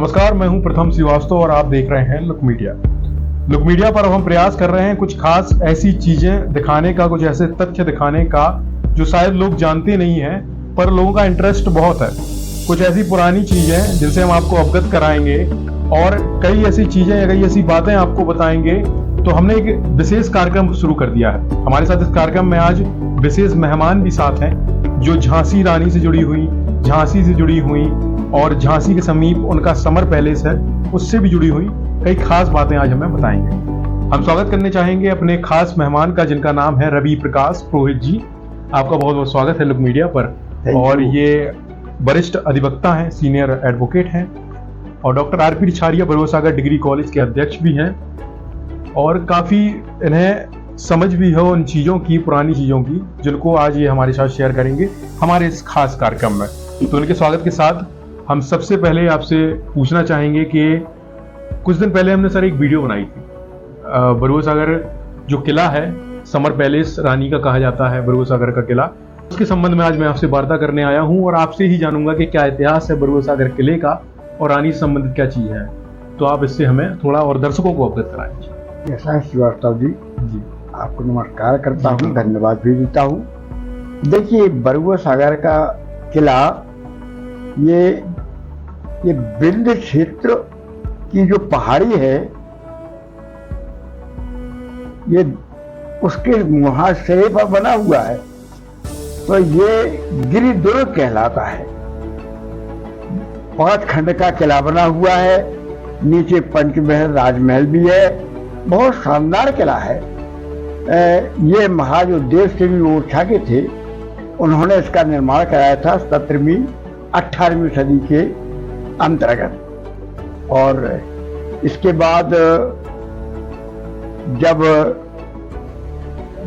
नमस्कार, मैं हूं प्रथम श्रीवास्तव और आप देख रहे हैं लुक मीडिया। लुक मीडिया पर अब हम प्रयास कर रहे हैं कुछ खास ऐसी चीजें दिखाने का, कुछ ऐसे तथ्य दिखाने का जो शायद लोग जानते नहीं हैं पर लोगों का इंटरेस्ट बहुत है। कुछ ऐसी पुरानी चीजें जिनसे हम आपको अवगत कराएंगे और कई ऐसी चीजें या कई ऐसी बातें आपको बताएंगे। तो हमने एक विशेष कार्यक्रम शुरू कर दिया है। हमारे साथ इस कार्यक्रम में आज विशेष मेहमान भी साथ हैं जो झांसी रानी से जुड़ी हुई, झांसी से जुड़ी हुई और झांसी के समीप उनका समर पैलेस है उससे भी जुड़ी हुई कई खास बातें आज हमें बताएंगे। हम स्वागत करने चाहेंगे अपने खास मेहमान का जिनका नाम है रवि प्रकाश पुरोहित जी। आपका बहुत बहुत स्वागत है लुक मीडिया पर। और ये वरिष्ठ अधिवक्ता हैं, सीनियर एडवोकेट हैं और doctor RP. Richharia Baruasagar degree college के अध्यक्ष भी हैं और काफ़ी इन्हें समझ भी है उन चीज़ों की, पुरानी चीज़ों की, जिनको आज ये हमारे साथ शेयर करेंगे हमारे इस खास कार्यक्रम में। तो उनके स्वागत के साथ हम सबसे पहले आपसे पूछना चाहेंगे कि कुछ दिन पहले हमने सर एक वीडियो बनाई थी। बरुआसागर जो किला है, समर पैलेस रानी का कहा जाता है बरुआसागर का किला, उसके संबंध में आज मैं आपसे वार्ता करने आया हूं और आपसे ही जानूंगा कि क्या इतिहास है बरुआसागर किले का और रानी से संबंधित क्या चीज़ है। तो आप इससे हमें थोड़ा और दर्शकों को अवगत कराएं। ऐसा है श्रीवास्तव जी, आपको नमस्कार करता हूँ, धन्यवाद भी देता हूँ। देखिए, बरुआसागर का किला ये विंध्य क्षेत्र की जो पहाड़ी है, ये उसके मुहासरे पर बना हुआ है, तो ये गिरिदुर्ग कहलाता है। 5 खंड का किला बना हुआ है, नीचे पंचमहल राजमहल भी है, बहुत शानदार किला है। ये महाराज उदय सिंह ओरछा के थे, उन्होंने इसका निर्माण कराया था 17वीं 18वीं सदी के अंतर्गत। और इसके बाद जब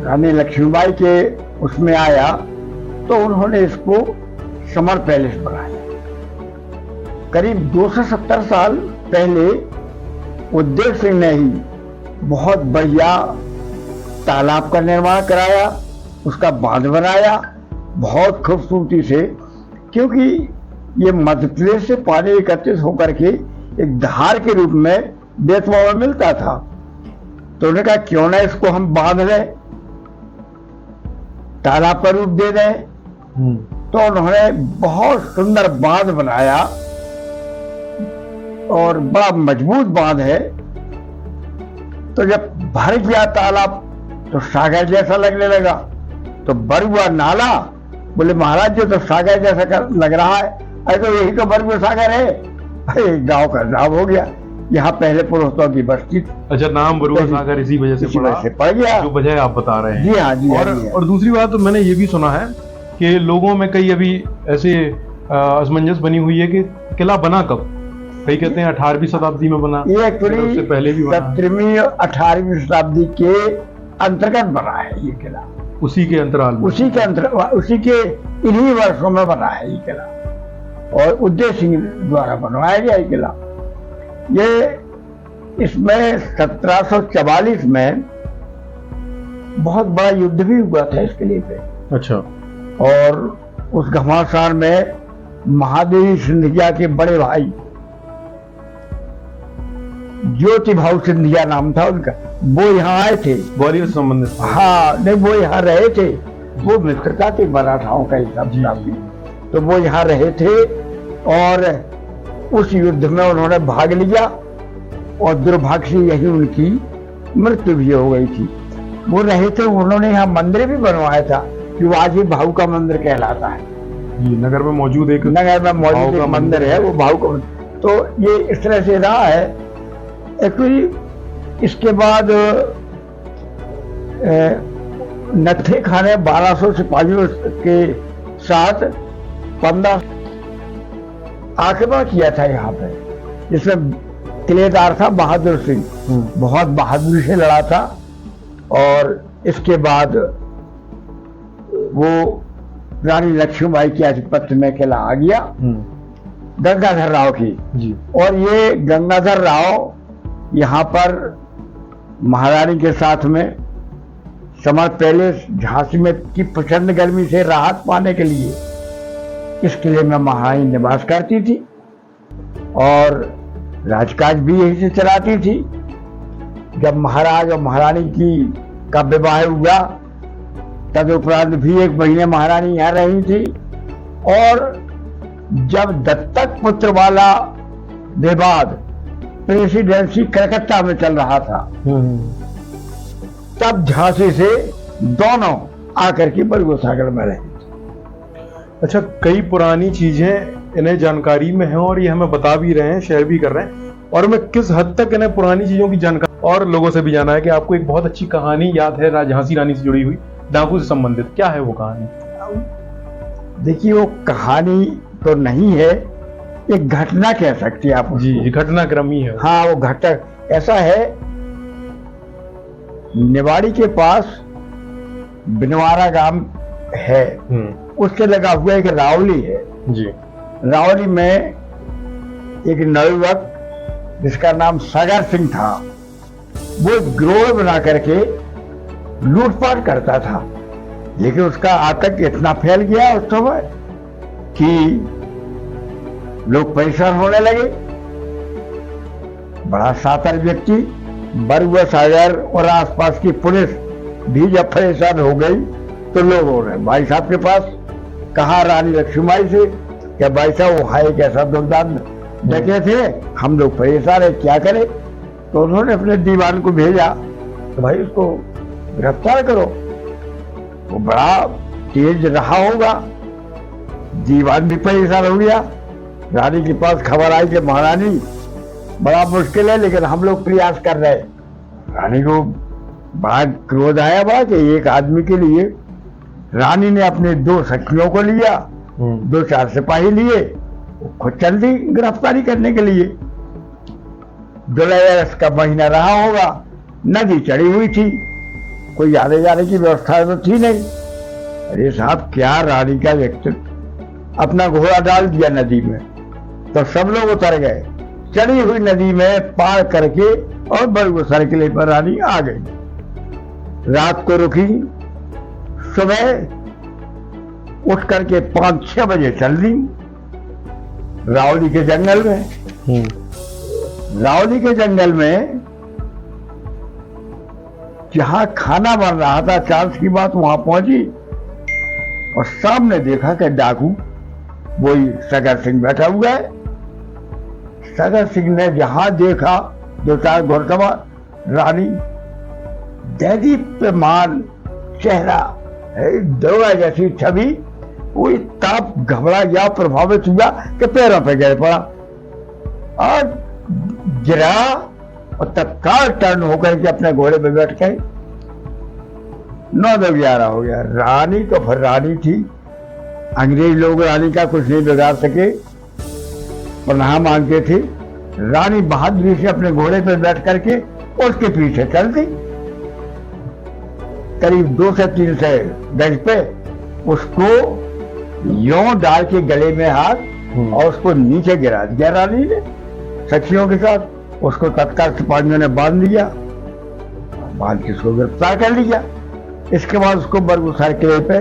रानी लक्ष्मीबाई के उसमें आया तो उन्होंने इसको समर पैलेस बनाया। करीब 270 साल पहले उदय सिंह ने ही बहुत बढ़िया तालाब का निर्माण कराया, उसका बांध बनाया बहुत खूबसूरती से, क्योंकि ये मध्य प्रदेश से पानी एकत्रित होकर के एक धार के रूप में बेतवा में मिलता था। तो उन्होंने कहा क्यों ना इसको हम बांध लें, तालाब का रूप दे दें। तो उन्होंने बहुत सुंदर बांध बनाया और बड़ा मजबूत बांध है। तो जब भर गया तालाब तो सागर जैसा लगने लगा, तो बरुआ नाला, बोले महाराज जी तो सागर जैसा लग रहा है, अरे तो यही तो बरुआ सागर है। अरे गांव का नाम हो गया, यहाँ पहले पुरोहितों की बस्ती। अच्छा, नाम बरुआसागर इसी वजह से पड़ गया, जो वजह आप बता रहे हैं। जी हाँ जी। और दूसरी बात, तो मैंने ये भी सुना है कि लोगों में कई अभी ऐसे असमंजस बनी हुई है कि किला बना कब। कई कहते हैं 18वीं शताब्दी में बना, ये एक्चुअली पहले भी 17वीं और 18वीं शताब्दी के अंतर्गत बना है ये किला। उसी के अंतराल में, उसी के इन्हीं वर्षों में बना है ये किला और उदय सिंह द्वारा बनवाया गया ये किला। ये इसमें 1744 में बहुत बड़ा युद्ध भी हुआ था इस किले पे। अच्छा। और उस घमासान में महादेवी सिंधिया के बड़े भाई ज्योति भाऊ सिंधिया नाम था उनका, वो यहाँ आए थे, ग्वालियर संबंधित। हाँ नहीं, वो यहाँ रहे थे, वो मित्रता के मराठाओं का हिसाब किताब, तो वो यहाँ रहे थे और उस युद्ध में उन्होंने भाग लिया और दुर्भाग्य से यही उनकी मृत्यु भी हो गई थी। वो रहे थे, उन्होंने यहाँ मंदिर भी बनवाया था जो आज ही भाऊ का मंदिर कहलाता है। नगर में मौजूद एक मंदिर है, वो भाऊ का। तो ये इस तरह से रहा है। एक्चुअली इसके बाद नत्थे खाने 1200 सिपाहियों के साथ 15 आक्रमण किया था यहाँ पे, जिसमें किलेदार था बहादुर सिंह, बहुत बहादुरी से लड़ा था। और इसके बाद वो रानी लक्ष्मीबाई के आधिपत्य में किला आ गया गंगाधर राव की जी। और ये गंगाधर राव यहाँ पर महारानी के साथ में समर पैलेस झांसी में की प्रचंड गर्मी से राहत पाने के लिए इस किले में महारानी निवास करती थी। और राजकाज भी यही से चलाती थी। जब महाराज और महारानी का विवाह हुआ तदुपरांत भी 1 महीने महारानी यहाँ रही थी। और जब दत्तक पुत्र वाला विवाद प्रेसिडेंसी कलकत्ता में चल रहा था तब झांसी से दोनों आकर के बरगोसागर में रहे। अच्छा, कई पुरानी चीजें इन्हें जानकारी में है और ये हमें बता भी रहे हैं, शेयर भी कर रहे हैं। और हमें किस हद तक इन्हें पुरानी चीजों की जानकारी और लोगों से भी जाना है कि आपको एक बहुत अच्छी कहानी याद है झांसी रानी से जुड़ी हुई, डाकू से संबंधित। क्या है वो कहानी? देखिए, वो कहानी तो नहीं है, एक घटना कह सकती है आप उसको। जी, घटनाक्रम ही है। हाँ, वो घटना ऐसा है, निवाड़ी के पास बिनवारा गांव है, उसके लगा हुआ एक रावली है। जी। रावली में एक नवयुवक जिसका नाम सागर सिंह था, वो गिरोह बना करके लूटपाट करता था। लेकिन उसका आतंक इतना फैल गया उस समय कि लोग परेशान होने लगे। बड़ा सातर व्यक्ति बरुआ सागर और आसपास की पुलिस भी जब परेशान हो गई तो लोगों ने भाई साहब के पास कहा, रानी लक्ष्मीबाई से, क्या भाई साहब वहां एक ऐसा दुर्दान डके थे, हम लोग परेशान है, क्या करें? तो उन्होंने अपने दीवान को भेजा तो भाई उसको गिरफ्तार करो। वो बड़ा तेज रहा होगा, दीवान भी परेशान हो गया। रानी के पास खबर आई कि महारानी बड़ा मुश्किल है लेकिन हम लोग प्रयास कर रहे हैं। रानी को बड़ा क्रोध आया बड़ा कि एक आदमी के लिए रानी ने अपने 2 सखियों को लिया, 2-4 सिपाही लिए, खुद चल दी गिरफ्तारी करने के लिए। जुलाई अगस्त का महीना रहा होगा, नदी चढ़ी हुई थी, कोई आने जाने की व्यवस्था तो थी नहीं। अरे साहब, क्या रानी का व्यक्ति अपना घोड़ा डाल दिया नदी में तो सब लोग उतर गए। चढ़ी हुई नदी में पार करके और बरगोसर किले पर रानी आ गई। रात को रुकी, सुबह उठ करके 5-6 बजे चल दी रावली के जंगल में। रावली के जंगल में जहां खाना बन रहा था, चांस की बात वहां पहुंची और सामने देखा कि डाकू वही सागर सिंह बैठा हुआ है। सागर सिंह ने जहां देखा 2-4 घुड़सवार, रानी दैदीप्यमान चेहरा, दरोगा जैसी छवि, वो ताप घबरा या प्रभावित हुआ कि पैरों पे गिर पड़ा और गिरा और तत्काल टर्न होकर के अपने घोड़े पे बैठ गए। 9-11 हो गया। रानी तो फिर रानी थी, अंग्रेज लोग रानी का कुछ नहीं बिगाड़ सके, पनाह मांगते थे। रानी बहादुरी से अपने घोड़े पर बैठ करके उसके पीछे चल दी। करीब 2 से 3 से गज पे उसको यों डाल के गले में हाथ और उसको नीचे गिरा दिया रानी ने सखियों के साथ। उसको तत्काल सिपाहियों ने बांध लिया, बांध के उसको गिरफ्तार कर लिया। इसके बाद उसको बरगुसार किले पे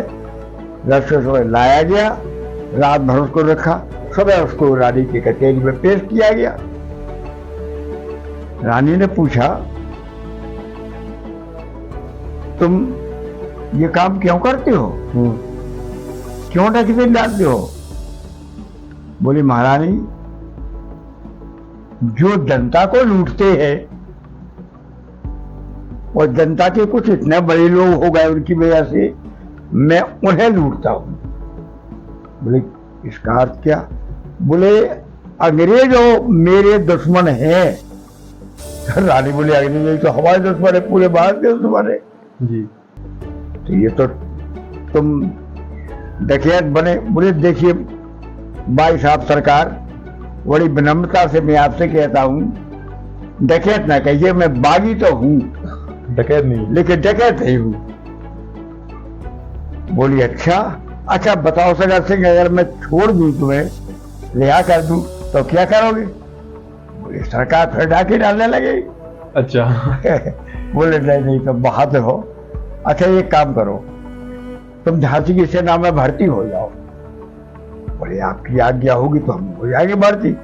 रस्ते से लाया गया, रात भर उसको रखा, सुबह उसको रानी की कचहरी में पेश किया गया। रानी ने पूछा, तुम ये काम क्यों करते हो, क्यों डकैती डालते हो? बोली, महारानी, जो जनता को लूटते हैं और जनता के कुछ इतने बड़े लोग हो गए उनकी वजह से मैं उन्हें लूटता हूं। बोले, इसका अर्थ क्या? बोले, अंग्रेज मेरे दुश्मन हैं। रानी बोली, अंग्रेज तो हमारे दुश्मन है, पूरे भारत के दुश्मन है जी। तो ये तो तुम डकैत बने। बोले, देखिए भाई साहब सरकार, बड़ी विनम्रता से मैं आपसे कहता हूं, डकैत ना कहिए, मैं बागी तो हूं, डकैत नहीं, लेकिन डकैत नहीं हूं। बोली, अच्छा बताओ सागर सिंह, अगर मैं छोड़ दूं तुम्हें, रिहा कर दूं तो क्या करोगे? बोले, सरकार फिर डाके डालने लगे। अच्छा। बोले, नहीं तो बहादुर हो। अच्छा, एक काम करो, तुम झांसी की सेना में भर्ती हो जाओ। बोले, आपकी आज्ञा होगी तो हम हो जाएंगे भर्ती।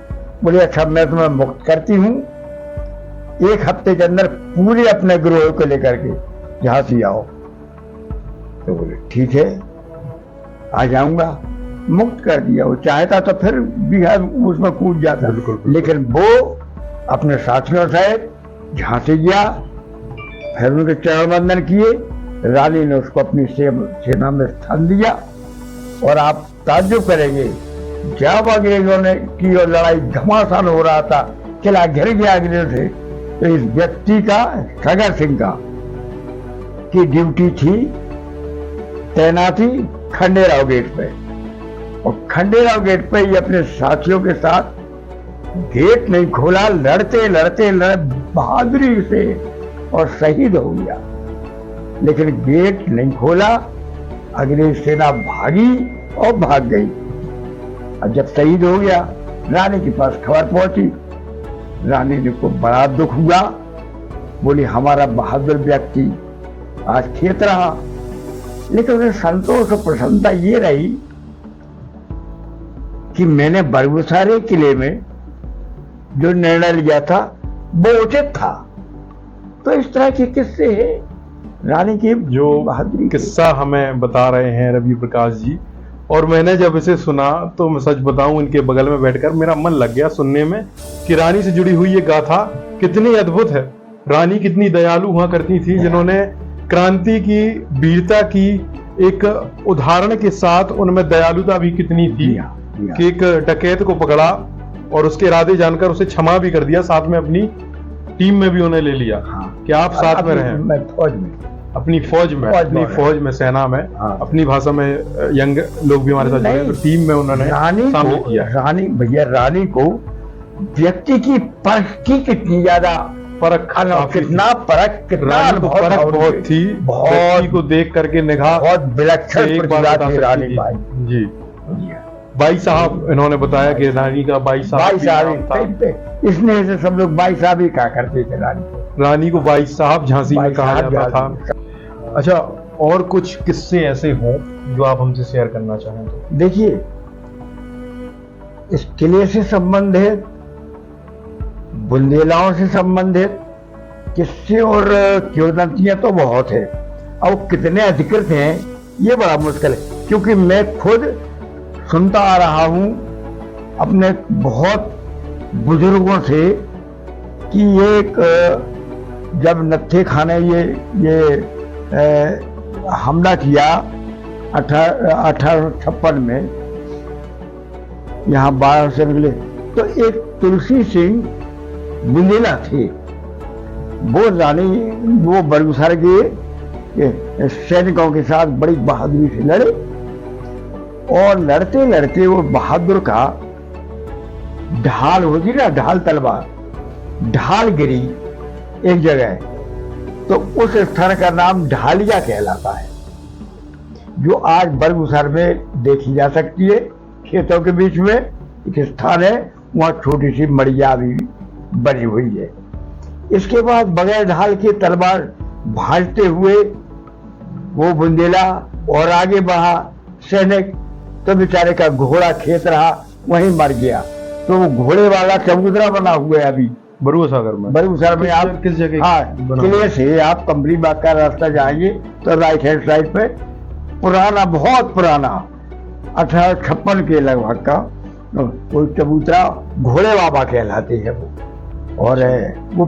बोले अच्छा मैं तुम्हें मुक्त करती हूँ, 1 हफ्ते के अंदर पूरे अपने गिरोह को लेकर के झांसी आओ। तो बोले ठीक है आ जाऊंगा। मुक्त कर दिया। वो चाहता तो फिर बिहार उसमें कूद जाता, लेकिन वो अपने साथियों सहित झांसी गया। फिर उनके चरण वंदन किए। रानी ने उसको अपनी सेना में स्थान दिया। और आप ताज्जुब करेंगे, जब अंग्रेजों ने की और लड़ाई घमासान हो रहा था, किला घिर गया अंग्रेजों से, तो इस व्यक्ति का, सगर सिंह का, की ड्यूटी थी तैनाती खंडेराव गेट पे। और खंडेराव गेट पे ये अपने साथियों के साथ गेट नहीं खोला, लड़ते बहादुरी से, और शहीद हो गया। लेकिन गेट नहीं खोला, अंग्रेज सेना भागी और भाग गई। और जब शहीद हो गया, रानी के पास खबर पहुंची। रानी ने को बड़ा दुख हुआ। बोली हमारा बहादुर व्यक्ति आज खेत रहा। लेकिन उन्हें संतोष और प्रसन्नता ये रही कि मैंने बरगुसारे किले में जो निर्णय लिया था वो उचित था। तो इस तरह के किस्से हैं रानी की जो बहादुरी। किस्सा हमें बता रहे हैं रवि प्रकाश जी, और मैंने जब इसे सुना तो मैं सच बताऊं, इनके बगल में बैठकर मेरा मन लग गया सुनने में कि रानी से जुड़ी हुई ये गाथा कितनी अद्भुत है। रानी कितनी दयालु हुआ करती थी, जिन्होंने क्रांति की, वीरता की एक उदाहरण के साथ उनमें दयालुता भी कितनी थी कि एक डकैत को पकड़ा और उसके इरादे जानकर उसे क्षमा भी कर दिया, साथ में अपनी टीम में भी उन्हें ले लिया। कि आप साथ में रहें, फौज में, अपनी फौज में, सेना में। अपनी भाषा में यंग लोग भी हमारे साथ जुड़े, तो टीम में उन्होंने शामिल किया। रानी को व्यक्ति की परख की कितनी ज्यादा कितना बहुत थी। व्यक्ति को देख करके निगाह बहुत विलक्षण एक बात रानी बाई जी। बाई साहब इन्होंने बताया कि रानी का बाई साहब, इसने से सब लोग बाई साहब ही कहा करते थे रानी को बाई साहब झांसी में कहा जाता था। अच्छा, और कुछ किस्से ऐसे हों जो आप हमसे शेयर करना चाहें तो? देखिए, इस किले से संबंधित, बुंदेलाओं से संबंधित किस्से और किंवदंतियां तो बहुत है। अब कितने अधिकृत हैं ये बड़ा मुश्किल है, क्योंकि मैं खुद सुनता आ रहा हूं अपने बहुत बुजुर्गों से कि एक जब नत्थे खाने ये हमला किया 1856 में, यहाँ 12 से निकले, तो एक तुलसी सिंह बुंदेला थे। वो बरगुसार के सैनिकों के साथ बड़ी बहादुरी से लड़े, और लड़ते लड़ते वो बहादुर का ढाल होती ना, ढाल तलवार, ढाल गिरी एक जगह, तो उस स्थान का नाम ढालिया कहलाता है, जो आज बरगुसार में देखी जा सकती है। खेतों के बीच में एक स्थान है, वहां छोटी सी मड़िया भी बनी हुई है। इसके बाद बगैर ढाल के तलवार भाजते हुए वो बुंदेला और आगे बढ़ा सैनिक, तो बेचारे का घोड़ा खेत रहा, वहीं मर गया। तो वो घोड़े वाला चबूतरा बना हुआ है अभी बरगुसार में। आप किस जगह? हाँ, किले से आप कंबरी बाग का रास्ता जाएंगे तो राइट हैंड साइड पे पुराना, बहुत पुराना 1856 के लगभग का कोई चबूतरा घोड़े बाबा कहलाते हैं वो। और वो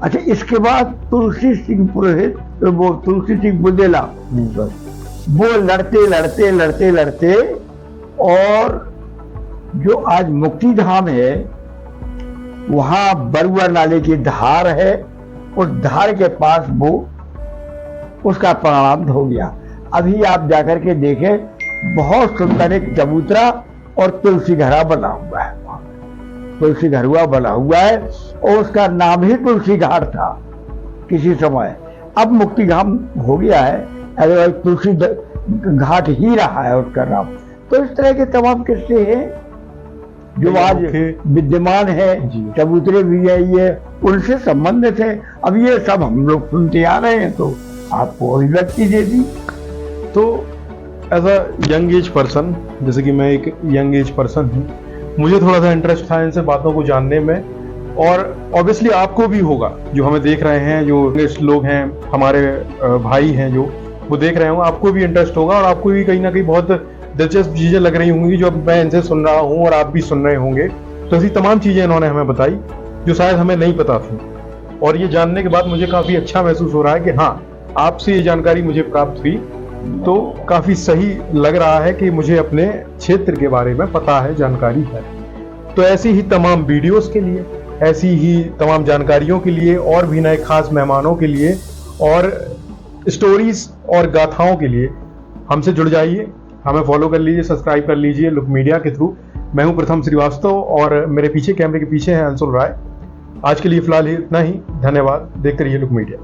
अच्छा, इसके बाद तुलसी सिंह पुरोहित, तो वो तुलसी सिंह बुंदेला, वो लड़ते और जो आज मुक्ति धाम है, वहां बरुआ नाले की धार है, उस धार के पास वो उसका प्रारंभ हो गया। अभी आप जाकर के देखें, बहुत सुंदर एक चबूतरा और तुलसी घरा बना हुआ है, तुलसी घरुआ बना हुआ है, और उसका नाम ही तुलसी घाट था किसी समय। अब मुक्ति धाम हो गया है, अगर तुलसी घाट ही रहा है उसका नाम। तो इस तरह के तमाम किस्से हैं जो आज विद्यमान है, चबूतरे भी है, ये उनसे संबंधित है। अब ये सब हम लोग सुनते आ रहे हैं, तो आपको अभिव्यक्ति दे दी। तो as a young age person, जैसे कि मैं एक यंग एज पर्सन हूँ, मुझे थोड़ा सा इंटरेस्ट था इनसे बातों को जानने में, और ऑब्वियसली आपको भी होगा, जो हमें देख रहे हैं, जो लोग हैं हमारे भाई हैं जो वो देख रहे होंगे, आपको भी इंटरेस्ट होगा और आपको भी कहीं ना कहीं बहुत दिलचस्प चीज़ें लग रही होंगी जो मैं इनसे सुन रहा हूँ और आप भी सुन रहे होंगे। तो ऐसी तमाम चीज़ें इन्होंने हमें बताई जो शायद हमें नहीं पता थी, और ये जानने के बाद मुझे काफ़ी अच्छा महसूस हो रहा है कि हाँ, आपसे ये जानकारी मुझे प्राप्त हुई तो काफ़ी सही लग रहा है कि मुझे अपने क्षेत्र के बारे में पता है, जानकारी है। तो ऐसी ही तमाम वीडियोस के लिए, ऐसी ही तमाम जानकारियों के लिए, और भी नए खास मेहमानों के लिए और स्टोरीज और गाथाओं के लिए हमसे जुड़ जाइए, हमें फॉलो कर लीजिए, सब्सक्राइब कर लीजिए लुक मीडिया के थ्रू। मैं हूं प्रथम श्रीवास्तव और मेरे पीछे कैमरे के पीछे है अंशुल राय। आज के लिए फिलहाल इतना ही, धन्यवाद। देखते रहिए लुक मीडिया।